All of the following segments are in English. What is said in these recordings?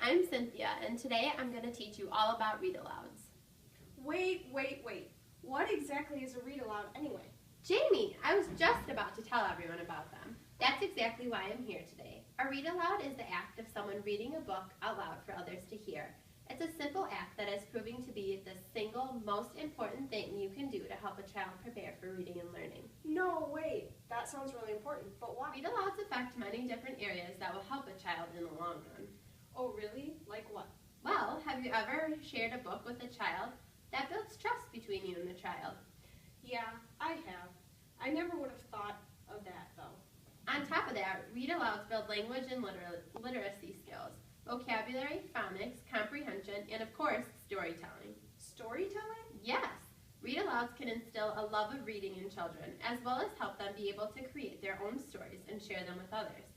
I'm Cynthia, and today I'm going to teach you all about read-alouds. Wait. What exactly is a read-aloud anyway? Jamie, I was just about to tell everyone about them. That's exactly why I'm here today. A read-aloud is the act of someone reading a book out loud for others to hear. It's a simple act that is proving to be the single most important thing you can do to help a child prepare for reading and learning. No, wait. That sounds really important, but why? Read-alouds affect many different areas that will help a child in the long run. Oh, really? Like what? Well, have you ever shared a book with a child? That builds trust between you and the child. Yeah, I have. I never would have thought of that, though. On top of that, read-alouds build language and literacy skills, vocabulary, phonics, comprehension, and of course, storytelling. Storytelling? Yes, read-alouds can instill a love of reading in children, as well as help them be able to create their own stories and share them with others.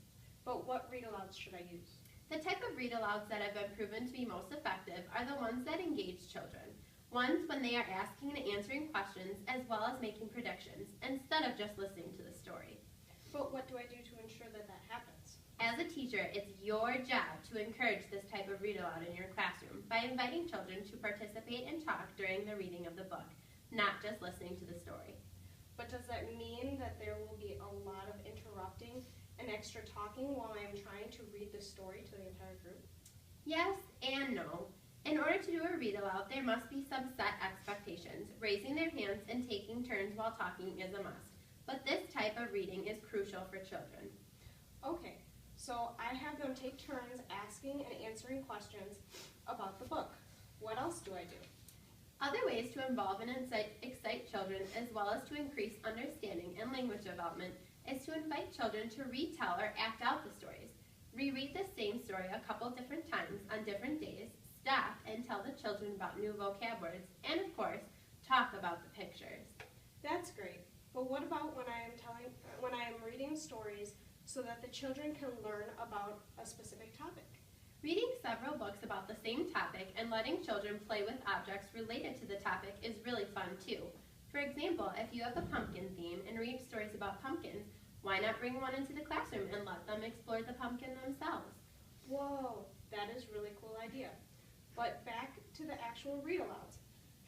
But what read-alouds should I use? The type of read-alouds that have been proven to be most effective are the ones that engage children. Ones when they are asking and answering questions as well as making predictions, instead of just listening to the story. But what do I do to ensure that that happens? As a teacher, it's your job to encourage this type of read-aloud in your classroom by inviting children to participate and talk during the reading of the book, not just listening to the story. But does that mean that there will be a lot of interrupting and extra talking while I am trying to read the story to the entire group? Yes and no. In order to do a read-aloud, there must be some set expectations. Raising their hands and taking turns while talking is a must. But this type of reading is crucial for children. Okay, so I have them take turns asking and answering questions about the book. What else do I do? Other ways to involve and excite children, as well as to increase understanding and language development, is to invite children to retell or act out the stories. Reread the same story a couple different times on different days, stop and tell the children about new vocab words, and of course, talk about the pictures. That's great. But what about when I am reading stories so that the children can learn about a specific topic? Reading several books about the same topic and letting children play with objects related to the topic is really fun too. For example, if you have a pumpkin theme and read stories about pumpkins, why not bring one into the classroom and let them explore the pumpkin themselves? Whoa, that is a really cool idea. But back to the actual read-alouds.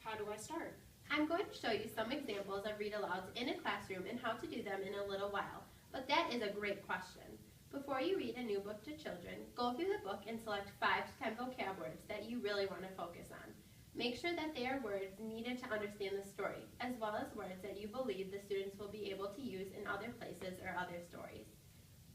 How do I start? I'm going to show you some examples of read-alouds in a classroom and how to do them in a little while, but that is a great question. Before you read a new book to children, go through the book and select 5 to 10 vocab words that you really want to focus on. Make sure that they are words needed to understand the story, as well as words that you believe the students will be able to use in other places or other stories.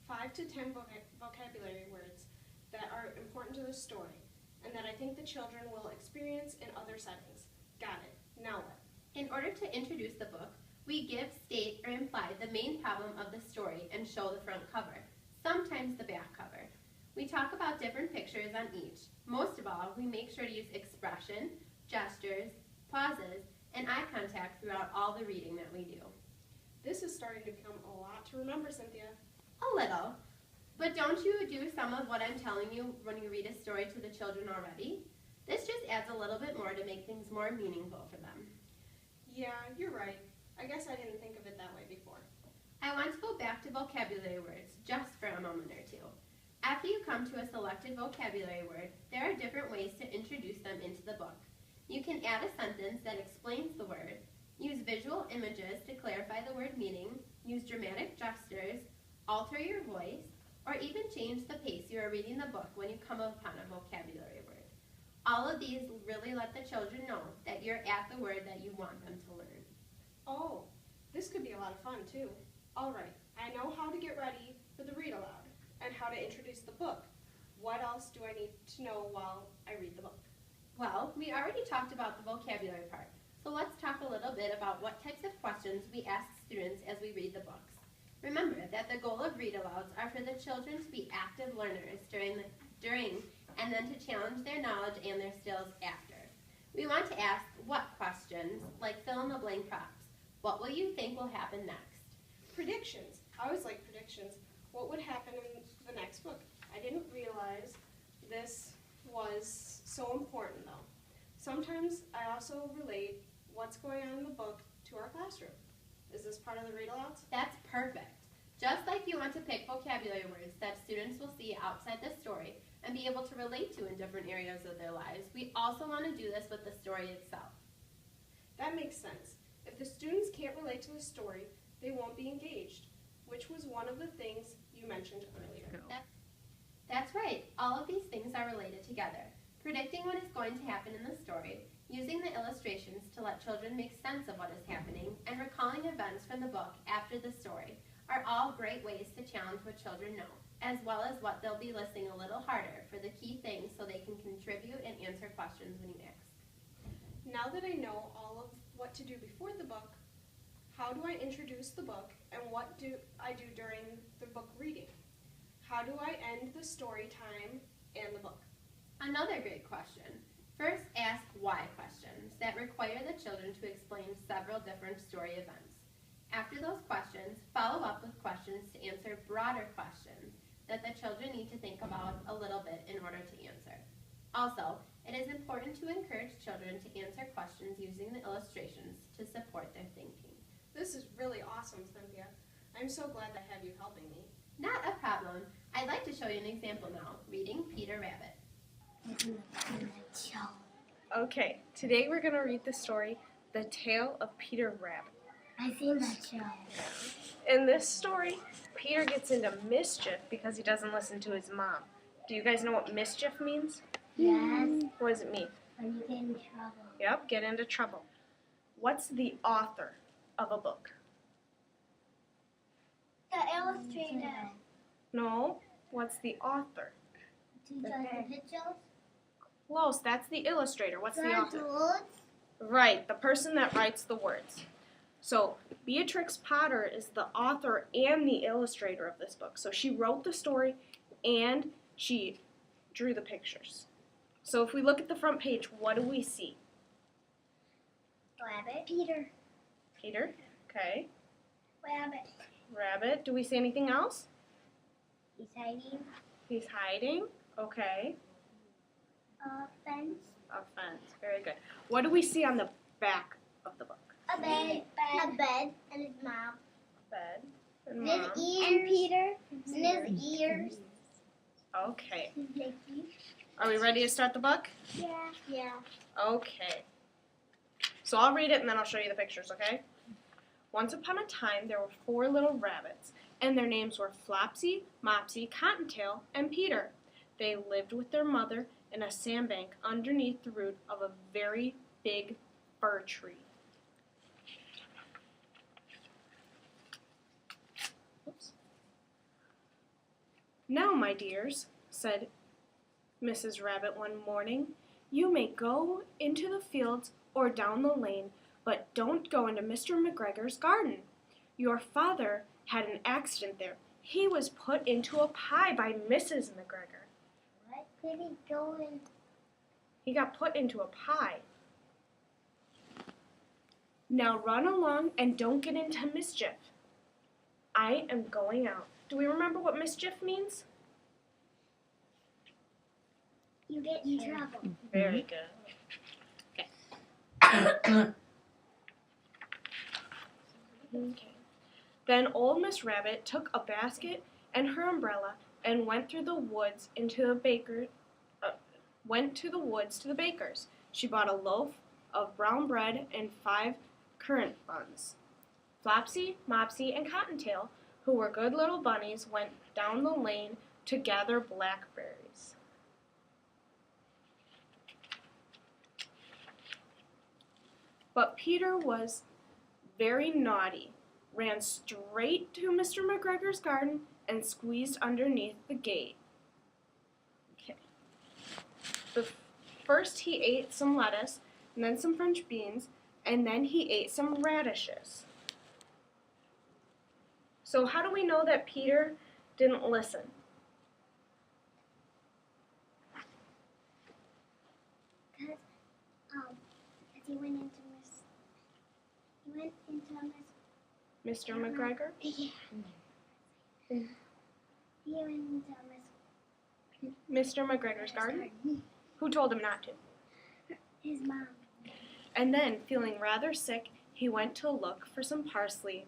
5 to 10 vocabulary words that are important to the story, and that I think the children will experience in other settings. Got it. Now what? In order to introduce the book, we give, state, or imply the main problem of the story and show the front cover, sometimes the back cover. We talk about different pictures on each. Most of all, we make sure to use expression, gestures, pauses, and eye contact throughout all the reading that we do. This is starting to become a lot to remember, Cynthia. A little. But don't you do some of what I'm telling you when you read a story to the children already? This just adds a little bit more to make things more meaningful for them. Yeah, you're right. I guess I didn't think of it that way before. I want to go back to vocabulary words just for a moment or two. After you come to a selected vocabulary word, there are different ways to introduce them into the book. You can add a sentence that explains the word, use visual images to clarify the word meaning, use dramatic gestures, alter your voice, or even change the pace you are reading the book when you come upon a vocabulary word. All of these really let the children know that you're at the word that you want them to learn. Oh, this could be a lot of fun too. All right, I know how to get ready for the read-aloud and how to introduce the book. What else do I need to know while I read the book? Well, we already talked about the vocabulary part, so let's talk a little bit about what types of questions we ask students as we read the books. Remember that the goal of read-alouds are for the children to be active learners during and then to challenge their knowledge and their skills after. We want to ask what questions, like fill in the blank prompts. What will you think will happen next? Predictions. I always like predictions. What would happen in the next book? I didn't realize this was so important though. Sometimes I also relate what's going on in the book to our classroom. Is this part of the read-alouds? That's perfect. Just like you want to pick vocabulary words that students will see outside the story and be able to relate to in different areas of their lives, we also want to do this with the story itself. That makes sense. If the students can't relate to the story, they won't be engaged, which was one of the things you mentioned earlier. That's right. All of these things are related together. Predicting what is going to happen in the story, using the illustrations to let children make sense of what is happening, and recalling events from the book after the story are all great ways to challenge what children know, as well as what they'll be listening a little harder for the key things so they can contribute and answer questions when you ask. Now that I know all of what to do before the book, how do I introduce the book, and what do I do during the book reading? How do I end the story time and the book? Another great question. First, ask why questions that require the children to explain several different story events. After those questions, follow up with questions to answer broader questions that the children need to think about a little bit in order to answer. Also, it is important to encourage children to answer questions using the illustrations to support their thinking. This is really awesome, Cynthia. I'm so glad I have you helping me. Not a problem. I'd like to show you an example now, reading Peter Rabbit. Okay, today we're going to read the story, The Tale of Peter Rabbit. I've seen that show. In this story, Peter gets into mischief because he doesn't listen to his mom. Do you guys know what mischief means? Yes. What does it mean? When you get in trouble. Yep, get into trouble. What's the author of a book? The illustrator. No, what's the author? The pictures. Close, that's the illustrator. What's the author? words. Right, the person that writes the words. So Beatrix Potter is the author and the illustrator of this book. So she wrote the story and she drew the pictures. So if we look at the front page, what do we see? Rabbit. Peter. Peter, okay. Rabbit. Rabbit, do we see anything else? He's hiding. He's hiding, okay. Fence. A fence, very good. What do we see on the back of the book? A bed. A bed. And his mom. Bed and And mom. his ears. And Peter. And his ears. Okay. His teeth. Are we ready to start the book? Yeah. Yeah. Okay. So I'll read it and then I'll show you the pictures, okay? Once upon a time, there were 4 little rabbits, and their names were Flopsy, Mopsy, Cottontail, and Peter. They lived with their mother in a sandbank underneath the root of a very big fir tree. Oops. Now, my dears, said Mrs. Rabbit one morning, you may go into the fields or down the lane, but don't go into Mr. McGregor's garden. Your father had an accident there. He was put into a pie by Mrs. McGregor. What did he go in? He got put into a pie. Now run along and don't get into mischief. I am going out. Do we remember what mischief means? You get in trouble. Very good. Okay. Okay. Then old Miss Rabbit took a basket and her umbrella and went through the woods into the baker. Went to the woods to the baker's. She bought a loaf of brown bread and 5 currant buns. Flopsy, Mopsy, and Cottontail, who were good little bunnies, went down the lane to gather blackberries. But Peter was very naughty, ran straight to Mr. McGregor's garden and squeezed underneath the gate. Okay. First he ate some lettuce, and then some French beans, and then he ate some radishes. So how do we know that Peter didn't listen? Because he went into Mr. McGregor? Yeah. He went into Mr. McGregor's garden? Who told him not to? His mom. And then, feeling rather sick, he went to look for some parsley.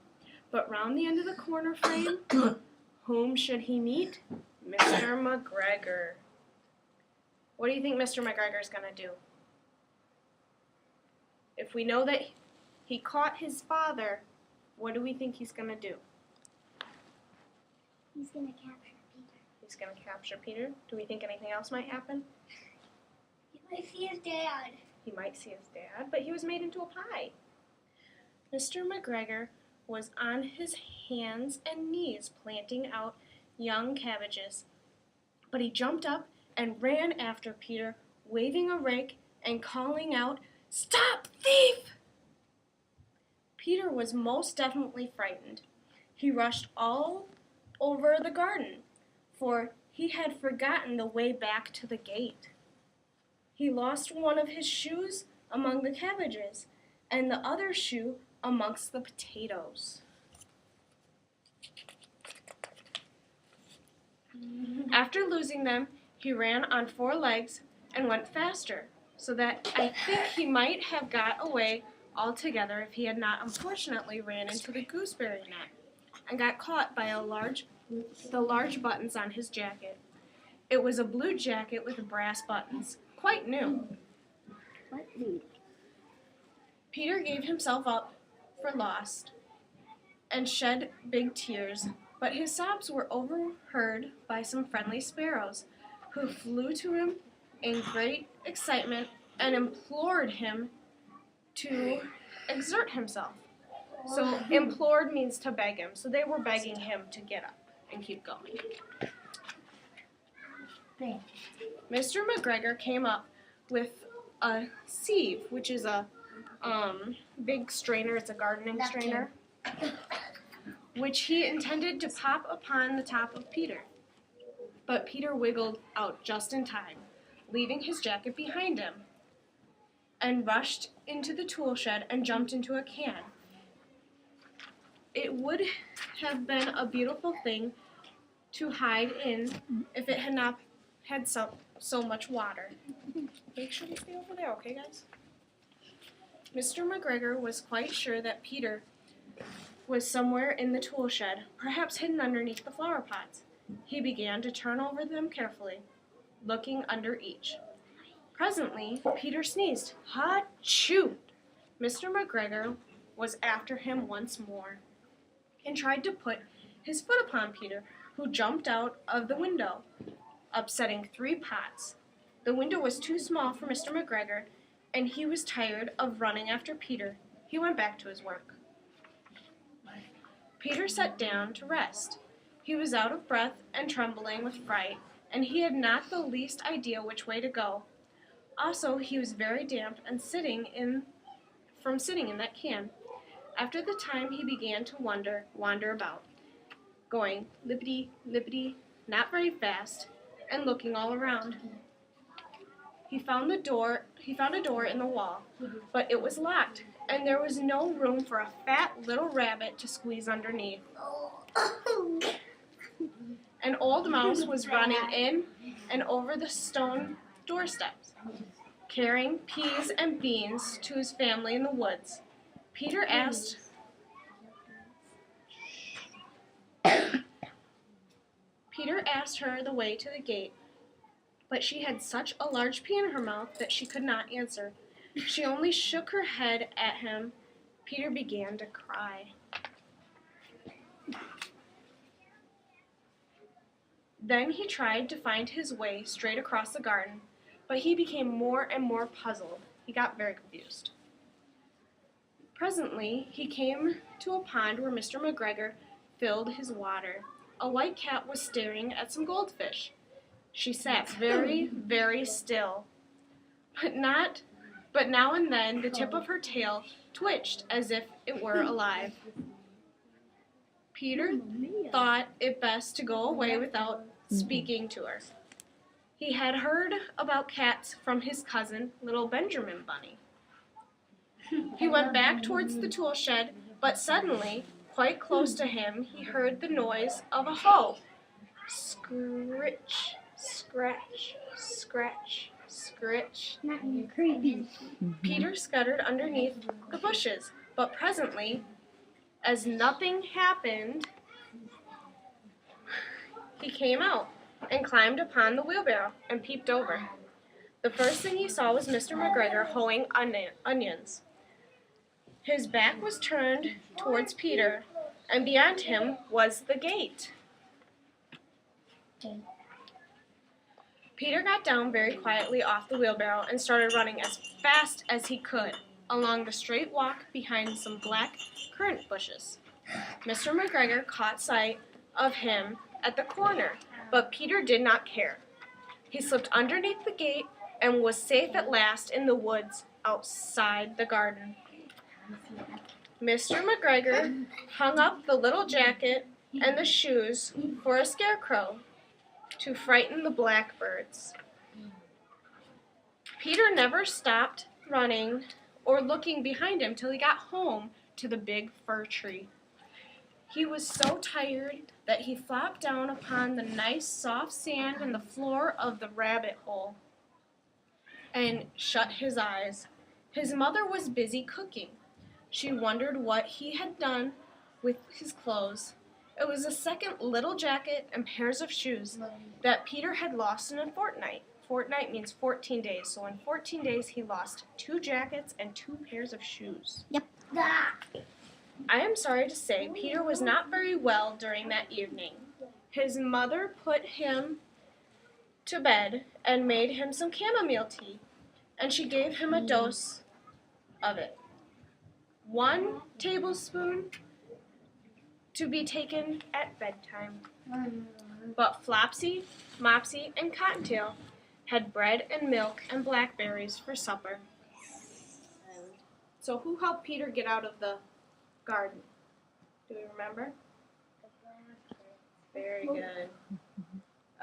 But round the end of the corner frame, whom should he meet? Mr. McGregor. What do you think Mr. McGregor's going to do? If we know that he caught his father, what do we think he's going to do? He's gonna capture Peter. He's going to capture Peter. Do we think anything else might happen? He might see his dad. He might see his dad, but he was made into a pie. Mr. McGregor was on his hands and knees planting out young cabbages, but he jumped up and ran after Peter, waving a rake and calling out, "Stop, thief!" Peter was most definitely frightened. He rushed all over the garden, for he had forgotten the way back to the gate. He lost one of his shoes among the cabbages, and the other shoe amongst the potatoes. After losing them, he ran on 4 legs and went faster, so that I think he might have got away altogether if he had not unfortunately ran into the gooseberry net and got caught by the large buttons on his jacket. It was a blue jacket with brass buttons, quite new. Peter gave himself up for lost and shed big tears, but his sobs were overheard by some friendly sparrows, who flew to him in great excitement and implored him to exert himself. So implored means to beg him. So they were begging him to get up and keep going. Mr. McGregor came up with a sieve, which is a big strainer. It's a gardening strainer, which he intended to pop upon the top of Peter. But Peter wiggled out just in time, leaving his jacket behind him, and rushed into the tool shed and jumped into a can. It would have been a beautiful thing to hide in if it had not had so much water. Make sure you stay over there, okay, guys? Mr. McGregor was quite sure that Peter was somewhere in the tool shed, perhaps hidden underneath the flower pots. He began to turn over them carefully, looking under each. Presently, Peter sneezed. Ha-choo! Mr. McGregor was after him once more and tried to put his foot upon Peter, who jumped out of the window, upsetting 3 pots. The window was too small for Mr. McGregor, and he was tired of running after Peter. He went back to his work. Peter sat down to rest. He was out of breath and trembling with fright, and he had not the least idea which way to go. Also, he was very damp and sitting in that can. After the time, he began to wander about, going lippity, not very fast, and looking all around. He found a door in the wall, but it was locked, and there was no room for a fat little rabbit to squeeze underneath. An old mouse was running in and over the stone doorsteps, carrying peas and beans to his family in the woods. Peter asked her the way to the gate, but she had such a large pea in her mouth that she could not answer. She only shook her head at him. Peter began to cry. Then he tried to find his way straight across the garden, but he became more and more puzzled. He got very confused. Presently, he came to a pond where Mr. McGregor filled his water. A white cat was staring at some goldfish. She sat very, very still, but now and then the tip of her tail twitched as if it were alive. Peter thought it best to go away without speaking to her. He had heard about cats from his cousin, little Benjamin Bunny. He went back towards the tool shed, but suddenly, quite close to him, he heard the noise of a hoe. Scritch, scratch, scratch, scritch. Peter scuttered underneath the bushes, but presently, as nothing happened, he came out and climbed upon the wheelbarrow and peeped over. The first thing he saw was Mr. McGregor hoeing onions. His back was turned towards Peter, and beyond him was the gate. Peter got down very quietly off the wheelbarrow and started running as fast as he could along the straight walk behind some black currant bushes. Mr. McGregor caught sight of him at the corner, but Peter did not care. He slipped underneath the gate and was safe at last in the woods outside the garden. Mr. McGregor hung up the little jacket and the shoes for a scarecrow to frighten the blackbirds. Peter never stopped running or looking behind him till he got home to the big fir tree. He was so tired that he flopped down upon the nice soft sand in the floor of the rabbit hole and shut his eyes. His mother was busy cooking. She wondered what he had done with his clothes. It was a second little jacket and pairs of shoes that Peter had lost in a fortnight. Fortnight means 14 days. So in 14 days, he lost 2 jackets and 2 pairs of shoes. Yep. I am sorry to say, Peter was not very well during that evening. His mother put him to bed and made him some chamomile tea, and she gave him a dose of it. 1 tablespoon to be taken at bedtime. But Flopsy, Mopsy, and Cottontail had bread and milk and blackberries for supper. So who helped Peter get out of the garden? Do we remember? Very good.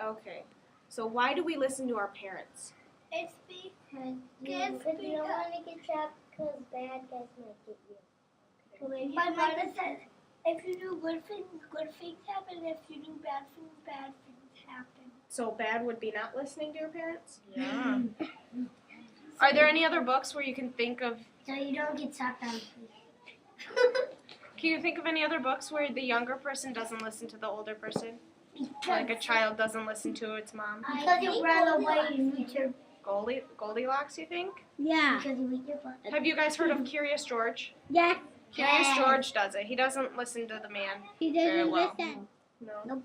Okay. So why do we listen to our parents? It's because you don't want to get trapped because bad guys might get you. My mother says, if you do good things happen. If you do bad things happen. So bad would be not listening to your parents? Yeah. Are there any other books where you can think of... So you don't get sucked on. Can you think of any other books where the younger person doesn't listen to the older person? Like a child doesn't listen to its mom? Because you run away and eat your... Goldilocks, you think? Yeah. Because you eat your butt. Have you guys heard of Curious George? Yeah. Curious George does it. He doesn't listen to the man. He Very doesn't well. listen. No. Nope.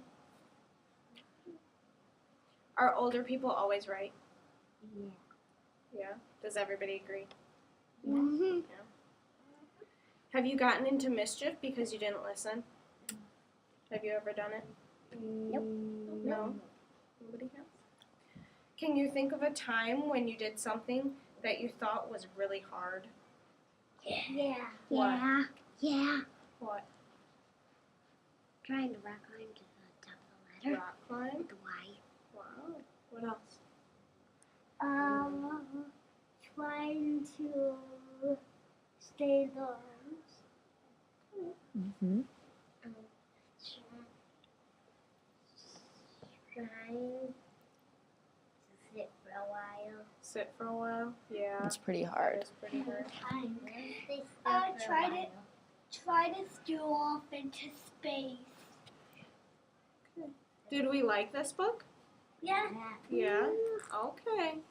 Are older people always right? Yeah. Yeah. Does everybody agree? Mm-hmm. Have you gotten into mischief because you didn't listen? Have you ever done it? Nope. No? Nobody has? Can you think of a time when you did something that you thought was really hard? Yeah. What? Yeah. Yeah. What? Trying to rock climb to the top of the ladder. Rock climb? With the Y. Wow. What else? Trying to stay the arms. Mm-hmm. Trying to sit for a while. Sit for a while? Yeah. It's pretty hard. It's pretty hard. Try to steal off into space. Did we like this book? Yeah. Yeah? Okay.